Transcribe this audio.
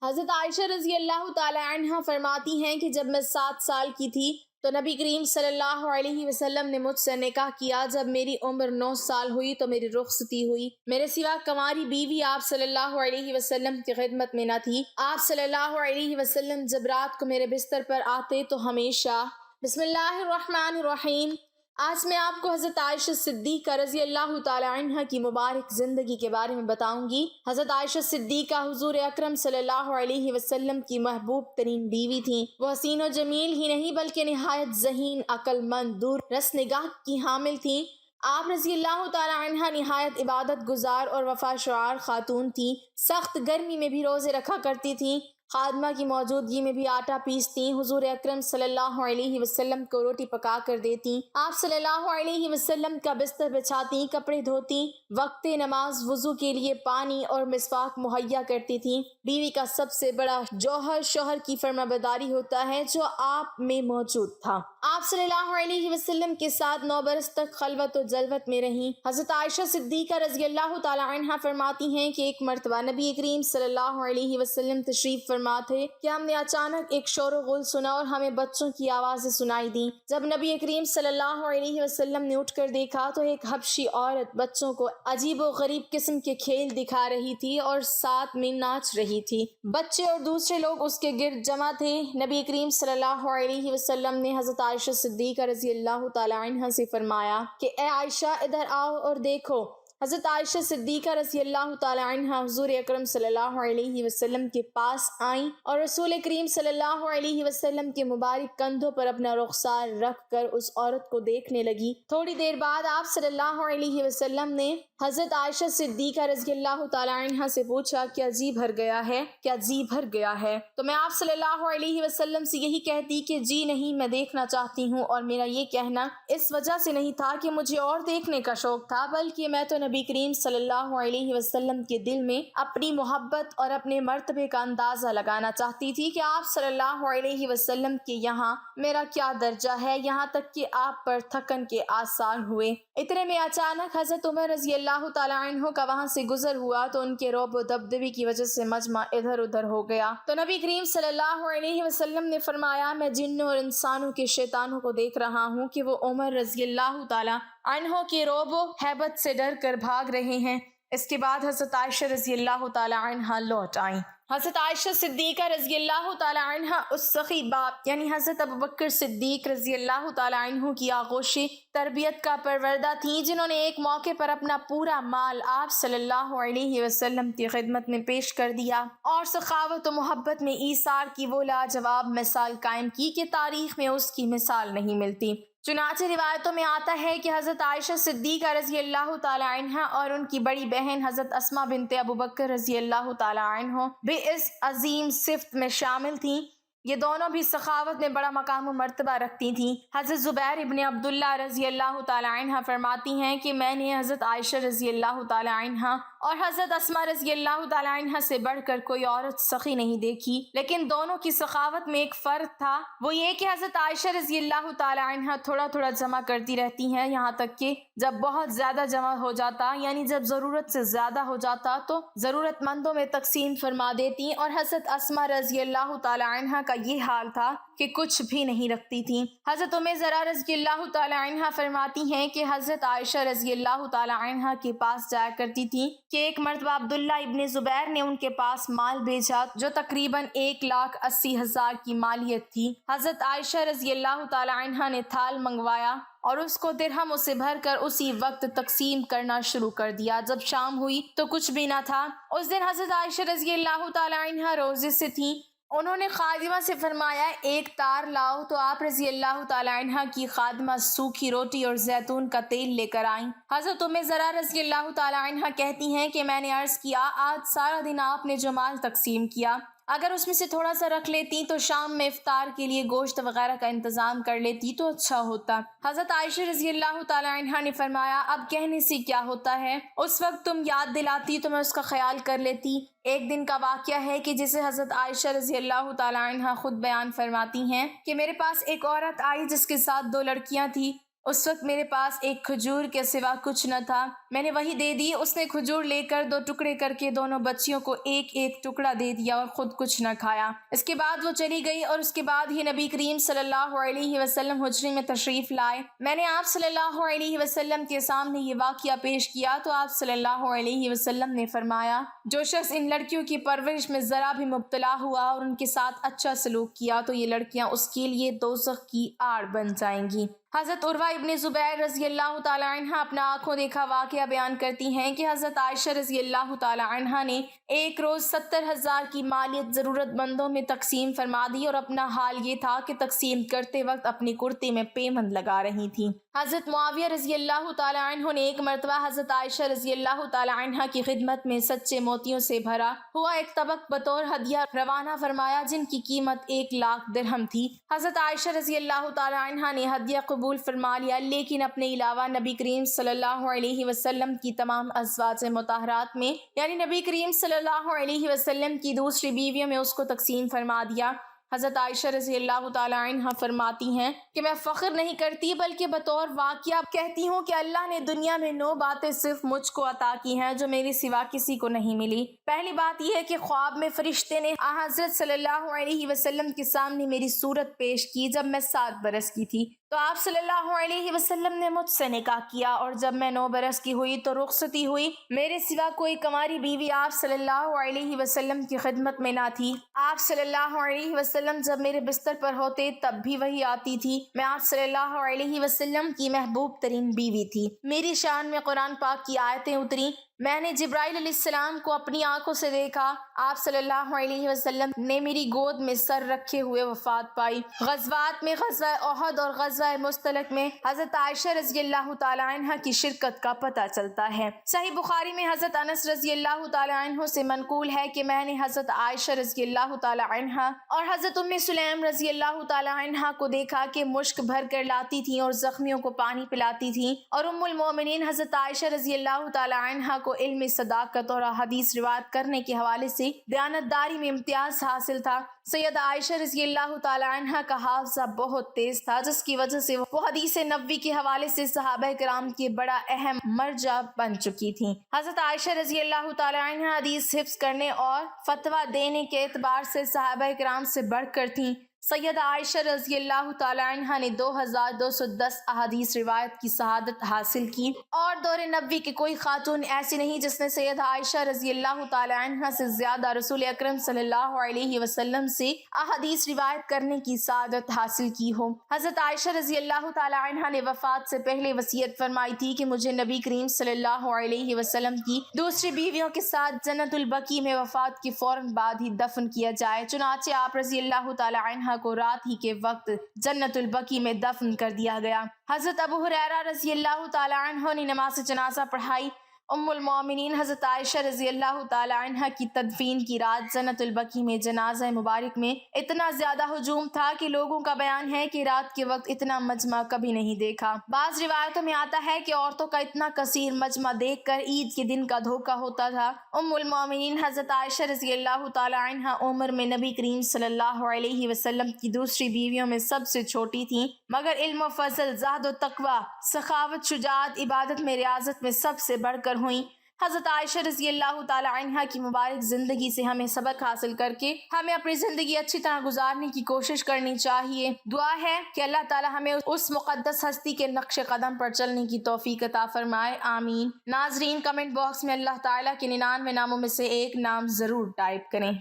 حضرت عائشہ رضی اللہ تعالی عنہ فرماتی ہیں کہ جب میں 7 سال کی تھی تو نبی کریم صلی اللہ علیہ وسلم نے مجھ سے نکاح کیا۔ جب میری عمر 9 سال ہوئی تو میری رخصتی ہوئی۔ میرے سوا کنواری بیوی آپ صلی اللہ علیہ وسلم کی خدمت میں نہ تھی۔ آپ صلی اللہ علیہ وسلم جب رات کو میرے بستر پر آتے تو ہمیشہ بسم اللہ الرحمن الرحیم۔ آج میں آپ کو حضرت عائشہ صدیقہ رضی اللہ تعالی عنہ کی مبارک زندگی کے بارے میں بتاؤں گی۔ حضرت عائشہ صدیقہ حضور اکرم صلی اللہ علیہ وسلم کی محبوب ترین بیوی تھیں۔ وہ حسین و جمیل ہی نہیں بلکہ نہایت ذہین، عقل مند، دور رس نگاہ کی حامل تھیں۔ آپ رضی اللہ تعالی عنہ نہایت عبادت گزار اور وفا شعار خاتون تھیں۔ سخت گرمی میں بھی روزے رکھا کرتی تھیں۔ خادمہ کی موجودگی میں بھی آٹا پیستی، حضور اکرم صلی اللہ علیہ وسلم کو روٹی پکا کر دیتی، آپ صلی اللہ علیہ وسلم کا بستر بچھاتی، کپڑے دھوتی، وقت نماز وضو کے لیے پانی اور مسواک مہیا کرتی تھیں۔ بیوی کا سب سے بڑا جوہر شوہر کی فرمانبرداری ہوتا ہے جو آپ میں موجود تھا۔ آپ صلی اللہ علیہ وسلم کے ساتھ 9 برس تک خلوت و جلوت میں رہیں۔ حضرت عائشہ صدیقہ رضی اللہ تعالی عنہ فرماتی ہیں کہ ایک مرتبہ نبی کریم صلی اللہ علیہ وسلم تشریف فرما تھے کہ ہم نے اچانک ایک شور و غل سنا اور ہمیں بچوں کی آوازیں سنائی دیں۔ جب نبی کریم صلی اللہ علیہ وسلم نے اٹھ کر دیکھا تو ایک حبشی عورت بچوں کو عجیب و غریب قسم کے کھیل دکھا رہی تھی اور ساتھ میں ناچ رہی تھی۔ بچے اور دوسرے لوگ اس کے گرد جمع تھے۔ نبی کریم صلی اللہ علیہ وسلم نے حضرت عائشہ صدیقہ رضی اللہ تعالی عنہ سے فرمایا کہ اے عائشہ ادھر آؤ اور دیکھو۔ حضرت عائشہ صدیقہ رضی اللہ تعالی عنہ حضور اکرم صلی اللہ علیہ وسلم کے پاس آئیں اور رسول کریم صلی اللہ علیہ وسلم کے مبارک کندھوں پر اپنا رخسار رکھ کر اس عورت کو دیکھنے لگی۔ تھوڑی دیر بعد آپ صلی اللہ علیہ وسلم نے حضرت عائشہ صدیقہ رضی اللہ تعالی عنہ سے پوچھا کیا جی بھر گیا ہے؟ کیا جی بھر گیا ہے؟ تو میں آپ صلی اللہ علیہ وسلم سے یہی کہتی کہ جی نہیں، میں دیکھنا چاہتی ہوں، اور میرا یہ کہنا اس وجہ سے نہیں تھا کہ مجھے اور دیکھنے کا شوق تھا، بلکہ میں تو نبی کریم صلی اللہ علیہ وسلم کے دل میں اپنی محبت اور اپنے مرتبے کا اندازہ لگانا چاہتی تھی کہ آپ صلی اللہ علیہ وسلم کے یہاں میرا کیا درجہ ہے، یہاں تک کہ آپ پر تھکن کے آثار ہوئے۔ اتنے میں اچانک حضرت عمر رضی اللہ تعالی عنہ کا وہاں سے گزر ہوا تو ان کے رعب و دبدبے کی وجہ سے مجمع ادھر ادھر ہو گیا۔ تو نبی کریم صلی اللہ علیہ وسلم نے فرمایا میں جنوں اور انسانوں کے شیطانوں کو دیکھ رہا ہوں کہ وہ عمر رضی اللہ تعالی عنہ کے رعب و ہیبت سے ڈر کر بھاگ رہے ہیں۔ اس کے بعد حضرت عائشہ رضی اللہ تعالی عنہ لوٹ آئیں۔ حضرت عائشہ صدیقہ رضی اللہ تعالی عنہ اس سخی باپ یعنی حضرت ابوبکر صدیق رضی اللہ تعالی عنہ کی آغوش تربیت کا پروردہ تھیں، جنہوں نے ایک موقع پر اپنا پورا مال آپ صلی اللہ علیہ وسلم کی خدمت میں پیش کر دیا اور سخاوت و محبت میں ایثار کی وہ لاجواب مثال قائم کی کہ تاریخ میں اس کی مثال نہیں ملتی۔ چنانچہ روایتوں میں آتا ہے کہ حضرت عائشہ صدیقہ رضی اللہ تعالی عنہ اور ان کی بڑی بہن حضرت اسماء بنت ابوبکر رضی اللہ تعالی عنہ بھی اس عظیم صفت میں شامل تھیں۔ یہ دونوں بھی سخاوت میں بڑا مقام و مرتبہ رکھتی تھیں۔ حضرت زبیر ابن عبداللہ رضی اللہ تعالی عنہ فرماتی ہیں کہ میں نے حضرت عائشہ رضی اللہ تعالی عنہ اور حضرت اسماء رضی اللہ تعالی عنہ سے بڑھ کر کوئی عورت سخی نہیں دیکھی، لیکن دونوں کی سخاوت میں ایک فرق تھا، وہ یہ کہ حضرت عائشہ رضی اللہ تعالی عنہ تھوڑا تھوڑا جمع کرتی رہتی ہیں، یہاں تک کہ جب بہت زیادہ جمع ہو جاتا یعنی جب ضرورت سے زیادہ ہو جاتا تو ضرورت مندوں میں تقسیم فرما دیتی، اور حضرت اسماء رضی اللہ تعالی عنہ کا یہ حال تھا کہ کچھ بھی نہیں رکھتی تھیں۔ حضرت ام زرع رضی اللہ تعالی عنہ فرماتی ہیں کہ حضرت عائشہ رضی اللہ تعالی عنہ کے پاس جایا کرتی تھی کہ ایک مرتبہ عبداللہ ابن زبیر نے ان کے پاس مال بھیجا جو تقریباً 1,80,000 کی مالیت تھی۔ حضرت عائشہ رضی اللہ تعالی عنہ نے تھال منگوایا اور اس کو درہموں سے بھر کر اسی وقت تقسیم کرنا شروع کر دیا۔ جب شام ہوئی تو کچھ بھی نہ تھا۔ اس دن حضرت عائشہ رضی اللہ تعالی عنہ روزے سے تھیں۔ انہوں نے خادمہ سے فرمایا ایک تار لاؤ، تو آپ رضی اللہ تعالی عنہ کی خادمہ سوکھی روٹی اور زیتون کا تیل لے کر آئیں۔ حضرت ام زرع رضی اللہ تعالی عنہ کہتی ہیں کہ میں نے عرض کیا آج سارا دن آپ نے جو مال تقسیم کیا، اگر اس میں سے تھوڑا سا رکھ لیتی تو شام میں افطار کے لیے گوشت وغیرہ کا انتظام کر لیتی تو اچھا ہوتا۔ حضرت عائشہ رضی اللہ تعالی عنہ نے فرمایا اب کہنے سے کیا ہوتا ہے، اس وقت تم یاد دلاتی تو میں اس کا خیال کر لیتی۔ ایک دن کا واقعہ ہے کہ جسے حضرت عائشہ رضی اللہ تعالی عنہ خود بیان فرماتی ہیں کہ میرے پاس ایک عورت آئی جس کے ساتھ 2 لڑکیاں تھیں۔ اس وقت میرے پاس ایک کھجور کے سوا کچھ نہ تھا، میں نے وہی دے دی۔ اس نے کھجور لے کر 2 ٹکڑے کر کے دونوں بچیوں کو ایک ایک ٹکڑا دے دیا اور خود کچھ نہ کھایا۔ اس کے بعد وہ چلی گئی اور اس کے بعد ہی نبی کریم صلی اللہ علیہ وسلم حجرے میں تشریف لائے۔ میں نے آپ صلی اللہ علیہ وسلم کے سامنے یہ واقعہ پیش کیا تو آپ صلی اللہ علیہ وسلم نے فرمایا، جو شخص ان لڑکیوں کی پرورش میں ذرا بھی مبتلا ہوا اور ان کے ساتھ اچھا سلوک کیا تو یہ لڑکیاں اس کے لیے دوزخ کی آڑ بن جائیں گی۔ حضرت عروہ ابن زبیر رضی اللہ تعالی عنہ اپنا آنکھوں دیکھا واقعہ بیان کرتی ہیں کہ حضرت عائشہ رضی اللہ تعالی عنہ نے ایک روز 70,000 کی مالیت ضرورت مندوں میں تقسیم فرما دی اور اپنا حال یہ تھا کہ تقسیم کرتے وقت اپنی کرتے میں پیمند لگا رہی تھیں۔ حضرت معاویہ رضی اللہ تعالی عنہ نے ایک مرتبہ حضرت عائشہ رضی اللہ تعالی عنہ کی خدمت میں سچے موتیوں سے بھرا ہوا ایک طبق بطور ہدیہ روانہ فرمایا جن کی قیمت 1,00,000 درہم تھی۔ حضرت عائشہ رضی اللہ تعالی عنہ نے ہدیہ قبول فرما لیا، لیکن اپنے علاوہ نبی کریم صلی اللہ علیہ وسلم کی تمام ازواج مطہرات میں یعنی نبی کریم صلی اللہ علیہ وسلم کی دوسری بیویوں میں اس کو تقسیم فرما دیا۔ حضرت عائشہ رضی اللہ تعالی عنہ فرماتی ہیں کہ میں فخر نہیں کرتی بلکہ بطور واقعہ کہتی ہوں کہ اللہ نے دنیا میں 9 باتیں صرف مجھ کو عطا کی ہیں جو میرے سوا کسی کو نہیں ملی۔ پہلی بات یہ ہے کہ خواب میں فرشتے نے حضرت صلی اللہ علیہ وسلم کے سامنے میری صورت پیش کی جب میں 7 برس کی تھی تو آپ صلی اللہ علیہ وسلم نے مجھ سے نکاح کیا، اور جب میں 9 برس کی ہوئی تو رخصتی ہوئی۔ میرے سوا کوئی کنواری بیوی آپ صلی اللہ علیہ وسلم کی خدمت میں نہ تھی۔ آپ صلی اللہ علیہ وسلم جب میرے بستر پر ہوتے تب بھی وہی آتی تھی۔ میں آپ صلی اللہ علیہ وسلم کی محبوب ترین بیوی تھی۔ میری شان میں قرآن پاک کی آیتیں اتری۔ میں نے جبرائیل علیہ السلام کو اپنی آنکھوں سے دیکھا۔ آپ صلی اللہ علیہ وسلم نے میری گود میں سر رکھے ہوئے وفات پائی۔ غزوات میں غزوہ احد اور غزوہ مستلق میں حضرت عائشہ رضی اللہ تعالی عنہ کی شرکت کا پتہ چلتا ہے۔ صحیح بخاری میں حضرت انس رضی اللہ تعالی عنہ سے منقول ہے کہ میں نے حضرت عائشہ رضی اللہ تعالی عنہ اور حضرت ام سلیم رضی اللہ تعالی عنہ کو دیکھا کہ مشک بھر کر لاتی تھیں اور زخمیوں کو پانی پلاتی تھیں، اور ام المومنین حضرت عائشہ رضی اللہ تعالی عنہ کو علم صداقت اور حدیث روایت کرنے کے حوالے سے دیانتداری میں امتیاز حاصل تھا۔ سیدہ عائشہ رضی اللہ تعالی عنہ کا حافظہ بہت تیز تھا جس کی وجہ سے وہ حدیث نبوی کے حوالے سے صحابہ کرام کی بڑا اہم مرجع بن چکی تھیں۔ حضرت عائشہ رضی اللہ تعالی عنہ حدیث حفظ کرنے اور فتویٰ دینے کے اعتبار سے صحابہ کرام سے بڑھ کر تھیں۔ سیدہ عائشہ رضی اللہ تعالی عنہ نے 2210 احادیث روایت کی شہادت حاصل کی، اور دور نبوی کی کوئی خاتون ایسی نہیں جس نے سیدہ عائشہ رضی اللہ تعالی عنہ سے زیادہ رسول اکرم صلی اللہ علیہ وسلم سے احادیث روایت کرنے کی سعادت حاصل کی ہو۔ حضرت عائشہ رضی اللہ تعالی عنہ نے وفات سے پہلے وصیت فرمائی تھی کہ مجھے نبی کریم صلی اللہ علیہ وسلم کی دوسری بیویوں کے ساتھ جنت البقیع میں وفات کے فوراً بعد ہی دفن کیا جائے، چنانچہ آپ رضی اللہ تعالی عنہ کو رات ہی کے وقت جنت البقیع میں دفن کر دیا گیا۔ حضرت ابو ہریرہ رضی اللہ تعالی عنہ نے نماز جنازہ پڑھائی۔ ام المومنین حضرت عائشہ رضی اللہ تعالی عنہ کی تدفین کی رات جنت البقیع میں جنازہ مبارک میں اتنا زیادہ ہجوم تھا کہ لوگوں کا بیان ہے کہ رات کے وقت اتنا مجمع کبھی نہیں دیکھا۔ بعض روایتوں میں آتا ہے کہ عورتوں کا اتنا کثیر مجمع دیکھ کر عید کے دن کا دھوکہ ہوتا تھا۔ ام المومنین حضرت عائشہ رضی اللہ تعالی عنہ عمر میں نبی کریم صلی اللہ علیہ وسلم کی دوسری بیویوں میں سب سے چھوٹی تھیں، مگر علم و فضل، زہد و تقوی، سخاوت، شجاعت، عبادت میں ریاضت میں سب سے بڑھ کر ہوئیں۔ حضرت عائشہ رضی اللہ تعالی عنہ کی مبارک زندگی سے ہمیں سبق حاصل کر کے ہمیں اپنی زندگی اچھی طرح گزارنے کی کوشش کرنی چاہیے۔ دعا ہے کہ اللہ تعالی ہمیں اس مقدس ہستی کے نقش قدم پر چلنے کی توفیق عطا فرمائے، آمین۔ ناظرین، کمنٹ باکس میں اللہ تعالی کے 99 ناموں میں سے ایک نام ضرور ٹائپ کریں۔